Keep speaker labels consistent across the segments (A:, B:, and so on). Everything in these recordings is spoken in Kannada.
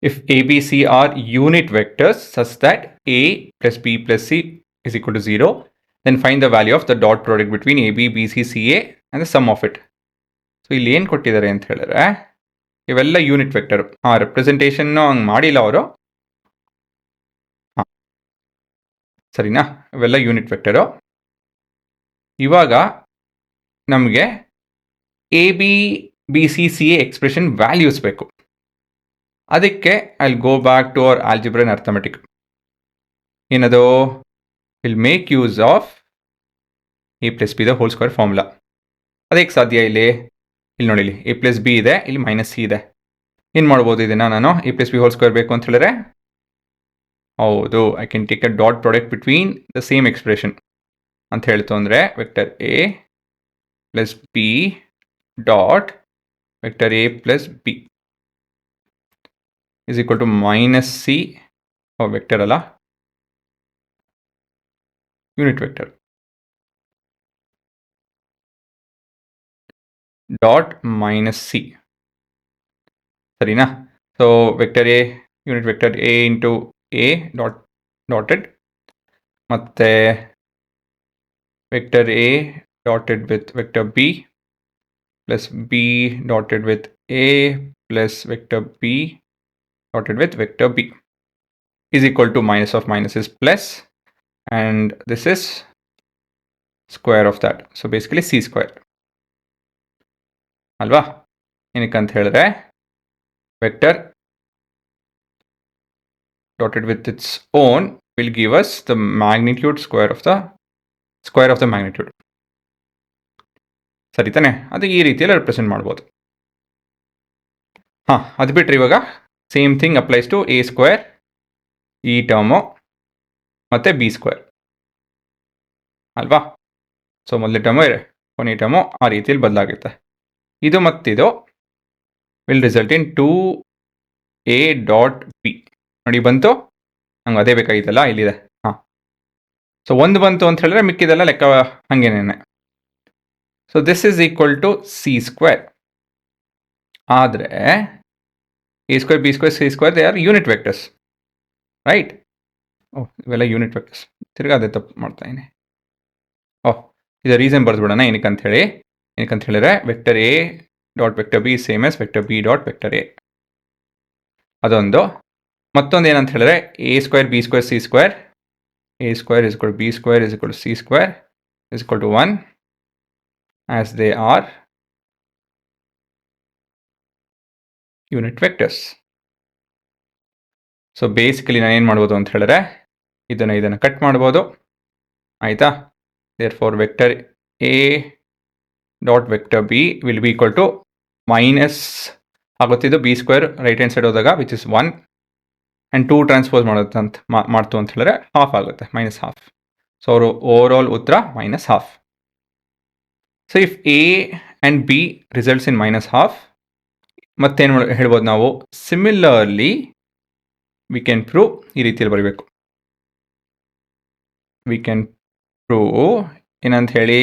A: if A, B, C are unit vectors such that A plus B plus C is equal to 0, then find the value of the dot product between A, B, B, C, C, A and the sum of it. So ಇಲ್ಲಿ ಏನು ಕೊಟ್ಟಿದ್ದಾರೆ ಅಂತ ಹೇಳಿದ್ರೆ ಇವೆಲ್ಲ ಯೂನಿಟ್ ವೆಕ್ಟರ್. ರೆಪ್ರೆಸೆಂಟೇಷನ್ನು ಹಂಗೆ ಮಾಡಿಲ್ಲ ಅವರು. ಸರಿನಾ? ಇವೆಲ್ಲ ಯೂನಿಟ್ ವೆಕ್ಟರು. ಇವಾಗ ನಮಗೆ A B B C C A expression values ಬೇಕು. ಅದಕ್ಕೆ I go back to our algebra and arithmetic. ಏನದು? Will make use of a plus b the whole square formula. ಅದಕ್ಕೆ ಸಾಧ್ಯ ಇಲ್ಲಿ ನೋಡಿ, ಇಲ್ಲಿ ಎ ಪ್ಲಸ್ ಬಿ ಇದೆ, ಇಲ್ಲಿ ಮೈನಸ್ ಸಿ ಇದೆ. ಏನು ಮಾಡ್ಬೋದು ಇದನ್ನು ನಾನು? A plus b whole square ಬೇಕು ಅಂತ ಹೇಳಿದ್ರೆ ಹೌದು, I can take a dot product between the same expression ಅಂತ ಹೇಳ್ತು ಅಂದರೆ vector a plus b dot vector a plus b is equal to minus c. Vector ಅಲ್ಲ, unit vector dot minus c. ಸರಿನಾ? So vector a unit vector a into a dotted ಮತ್ತು vector a dotted with vector b plus b dotted with a plus vector B dotted with vector B is equal to minus of minus is plus and this is square of that. So basically c square. ಅಲ್ವಾ? ಏನಕ್ಕಂತ ಹೇಳಿದ್ರೆ vector dotted with its own will give us the magnitude square of the magnitude. ಸರಿ ತಾನೆ? ಅದು ಈ ರೀತಿಯಲ್ಲಿ ರೆಪ್ರೆಸೆಂಟ್ ಮಾಡ್ಬೋದು. ಅದು ಬಿಟ್ಟರೆ ಇವಾಗ same thing applies to a square, ಈ ಟರ್ಮು ಮತ್ತು ಬಿ ಸ್ಕ್ವೇರ್ ಅಲ್ವಾ? ಸೊ ಮೊದಲನೇ ಟರ್ಮು ಕೊನೆಯ ಟರ್ಮು ಆ ರೀತಿಯಲ್ಲಿ ಬದಲಾಗುತ್ತೆ. ಇದು ಮತ್ತಿದು will result in 2a dot b. ನೋಡಿ ಬಂತು, ನಂಗೆ ಅದೇ ಬೇಕಾಗಿತ್ತಲ್ಲ, ಇಲ್ಲಿದೆ. ಸೊ ಒಂದು ಬಂತು ಅಂತ ಹೇಳಿದ್ರೆ ಮಿಕ್ಕಿದೆಲ್ಲ ಲೆಕ್ಕ ಹಾಗೇನೇನೆ. So this is equal to c square. ಆದರೆ a square b square c square they are unit vectors, right? ಇವೆಲ್ಲ ಯೂನಿಟ್ ವೆಕ್ಟರ್ಸ್. ತಿರ್ಗಾ ಅದೇ ತಪ್ಪು ಮಾಡ್ತಾಯಿದ್ದೀನಿ. ಇದು ರೀಸನ್ ಬರೆದ್ಬಿಡೋಣ ಏನಕ್ಕಂತ ಹೇಳಿದ್ರೆ vector a dot vector b same as vector b dot vector a. ಅದೊಂದು. ಮತ್ತೊಂದು ಏನಂತ ಹೇಳಿದ್ರೆ a square b square c square, a square is equal b square is equal c square is equal to 1 as they are unit vectors. So basically ನಾನು ಏನು ಮಾಡ್ಬೋದು ಅಂತ ಹೇಳಿದ್ರೆ ಇದನ್ನು ಕಟ್ ಮಾಡ್ಬೋದು, ಆಯಿತಾ? therefore vector a dot vector b will be equal to minus ಆಗುತ್ತಿದ್ದು b square right hand side ಹೋದಾಗ ವಿಚ್ ಇಸ್ 1 ಆ್ಯಂಡ್ 2 ಟ್ರಾನ್ಸ್ಪೋಸ್ ಮಾಡ್ತು ಅಂತ ಹೇಳಿದ್ರೆ ಹಾಫ್ ಆಗುತ್ತೆ, ಮೈನಸ್ ಹಾಫ್. ಸೊ ಅವರು ಓವರ್ ಆಲ್ ಉತ್ತರ minus half. So if a and b results in minus half, ಮತ್ತೇನು ಹೇಳ್ಬೋದು ನಾವು? ಸಿಮಿಲರ್ಲಿ ವಿ ಕ್ಯಾನ್ ಪ್ರೂವ್ ಈ ರೀತಿಯಲ್ಲಿ ಬರಬೇಕು. ವಿ ಕ್ಯಾನ್ ಪ್ರೂವ್ ಏನಂತ ಹೇಳಿ,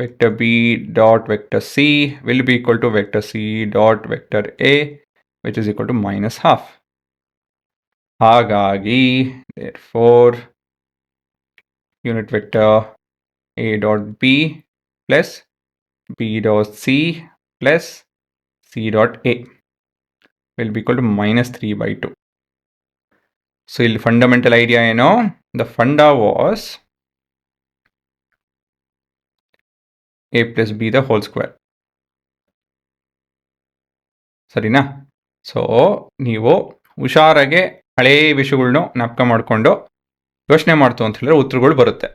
A: vector b dot vector c will be equal to vector c dot vector a which is equal to minus half. ಹಾಗಾಗಿ therefore unit vector a dot b plus b dot c plus c dot a will be equal to minus 3/2. So ಇಲ್ಲಿ ಫಂಡಮೆಂಟಲ್ ಐಡಿಯಾ ಏನು? The funda was a plus b the whole square. ಸರಿನಾ? ಸೊ ನೀವು ಹುಷಾರಾಗೆ ಹಳೇ ವಿಷಯಗಳ್ನು ಜ್ಞಾಪಕ ಮಾಡಿಕೊಂಡು ಯೋಚನೆ ಮಾಡ್ತು ಅಂತ ಹೇಳಿದ್ರೆ ಉತ್ತರಗಳು ಬರುತ್ತೆ,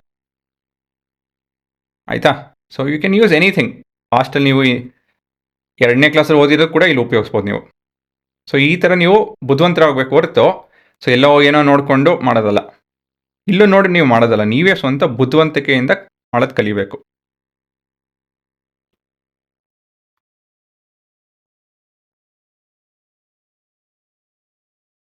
A: ಆಯಿತಾ? So you can use anything. ಲಾಸ್ಟಲ್ಲಿ ನೀವು 2ನೇ ಕ್ಲಾಸಲ್ಲಿ ಓದಿರೋದು ಕೂಡ ಇಲ್ಲಿ ಉಪಯೋಗಿಸ್ಬೋದು ನೀವು. ಸೊ ಈ ಥರ ನೀವು ಬುದ್ಧಿವಂತರಾಗಬೇಕು ಹೊರತು ಸೊ ಎಲ್ಲೋ ಏನೋ ನೋಡಿಕೊಂಡು ಮಾಡೋದಲ್ಲ, ಇಲ್ಲೂ ನೋಡಿ ನೀವು ಮಾಡೋದಲ್ಲ, ನೀವೇ ಸ್ವಂತ ಬುದ್ಧಿವಂತಿಕೆಯಿಂದ ಮಾಡೋದು ಕಲಿಬೇಕು.